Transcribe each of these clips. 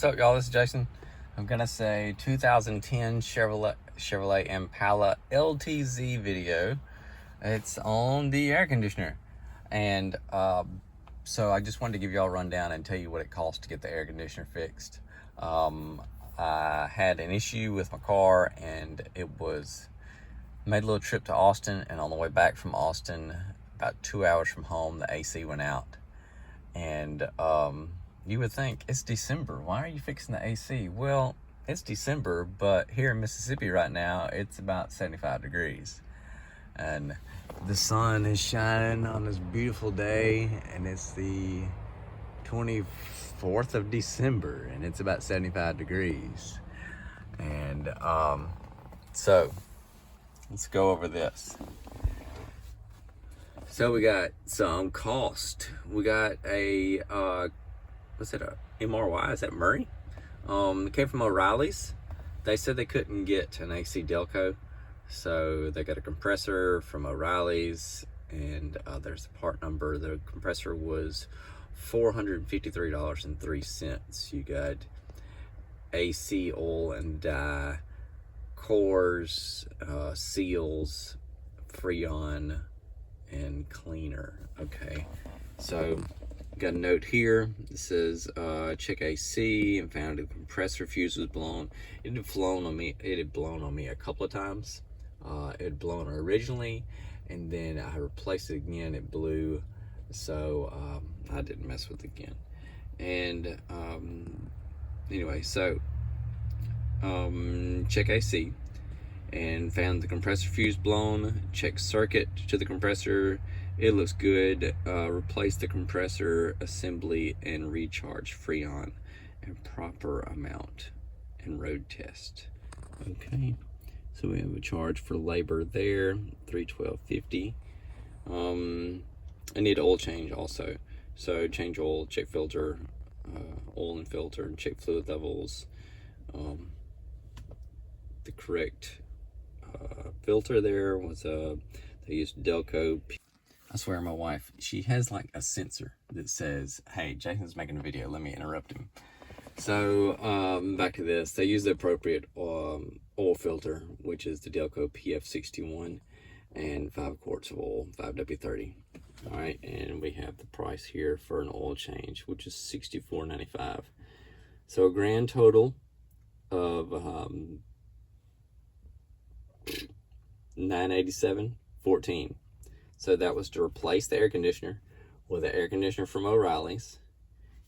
What's up, y'all? This is Jason. I'm gonna say 2010 Chevrolet Impala LTZ video. It's on the air conditioner, and so I just wanted to give y'all a rundown and tell you what it costs to get the air conditioner fixed. I had an issue with my car, and made a little trip to Austin, and on the way back from Austin, about 2 hours from home, the AC went out, and you would think, it's December, why are you fixing the AC? Well, it's December, but here in Mississippi right now, it's about 75 degrees. And the sun is shining on this beautiful day, and it's the 24th of December, and it's about 75 degrees. And so, let's go over this. So we got some cost. We got a what's it, a MRY? Is that Murray? It came from O'Reilly's. They said they couldn't get an AC Delco, so they got a compressor from O'Reilly's, and there's the part number. The compressor was $453.03. You got AC oil and dye, cores, seals, Freon, and cleaner. Okay, so got a note here that says check AC and found the compressor fuse was blown. It had blown on me a couple of times. It had blown originally, and then I replaced it again. It blew, so I didn't mess with it again. And anyway, so check AC and found the compressor fuse blown. Check circuit to the compressor. It looks good. Replace the compressor assembly and recharge Freon and proper amount and road test. Okay, so we have a charge for labor there, $312.50. I need oil change also. So change oil, check filter, oil and filter, and check fluid levels. The correct filter there was they used Delco. I swear, my wife, she has like a sensor that says, hey, Jason's making a video, let me interrupt him. So back to this. They use the appropriate oil filter, which is the Delco PF61, and 5 quarts of oil, 5W30. All right, and we have the price here for an oil change, which is $64.95. So a grand total of $987.14. So that was to replace the air conditioner with an air conditioner from O'Reilly's,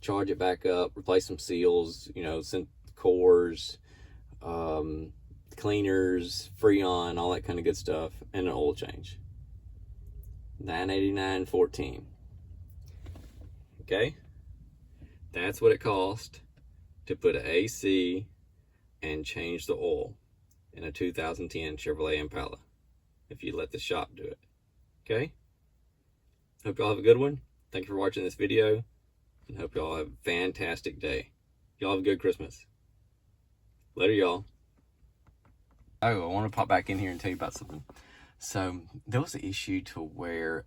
charge it back up, replace some seals, some cores, cleaners, Freon, all that kind of good stuff, and an oil change. $989.14. Okay, that's what it cost to put an AC and change the oil in a 2010 Chevrolet Impala, if you let the shop do it. Okay, hope y'all have a good one. Thank you for watching this video, and hope y'all have a fantastic day. Y'all have a good Christmas. Later, y'all. Oh, I want to pop back in here and tell you about something. So there was an issue to where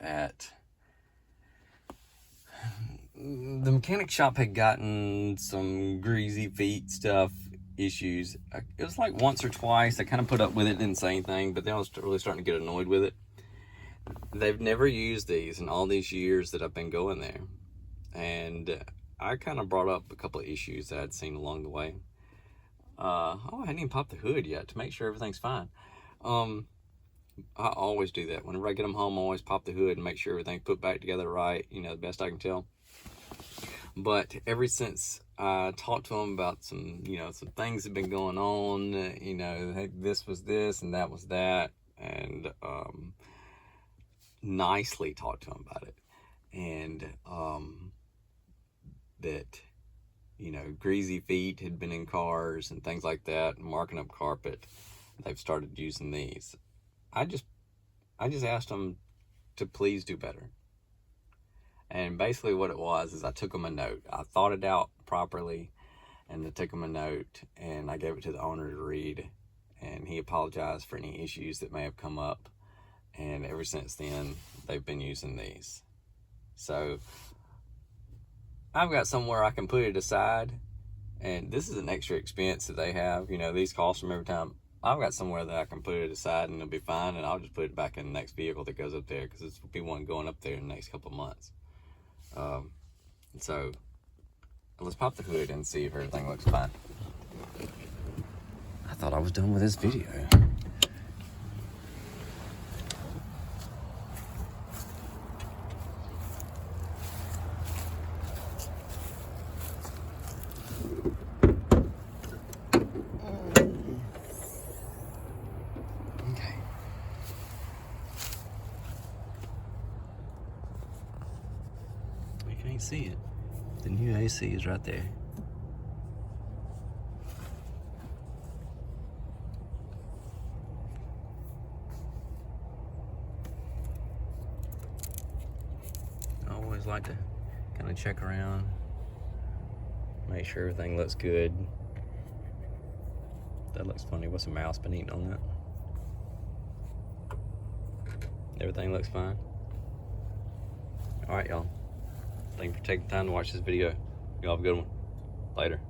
the mechanic shop had gotten some greasy feet stuff issues. It was like once or twice. I kind of put up with it, didn't say anything, but then I was really starting to get annoyed with it. They've never used these in all these years that I've been going there, and I kind of brought up a couple of issues that I'd seen along the way. I hadn't even popped the hood yet to make sure everything's fine. I always do that. Whenever I get them home, I always pop the hood and make sure everything's put back together right, the best I can tell. But ever since I talked to them about some things that have been going on, hey, this was this and that was that, and nicely talked to them about it, and that greasy feet had been in cars and things like that, and marking up carpet. They've started using these. I just asked them to please do better, and basically what it was is I took them a note. I thought it out properly, and I took them a note, and I gave it to the owner to read, and he apologized for any issues that may have come up. And ever since then, they've been using these. So I've got somewhere I can put it aside And this is an extra expense that they have. You know, these cost them every time. I've got somewhere that I can put it aside and it'll be fine, and I'll just put it back in the next vehicle that goes up there, because this will be one going up there in the next couple of months. So let's pop the hood and see if everything looks fine. I thought I was done with this video. Can't see it. The new AC is right there. I always like to kind of check around, make sure everything looks good. That looks funny. What's a mouse been eating on that? Everything looks fine. All right, y'all. Thank you for taking the time to watch this video. Y'all have a good one. Later.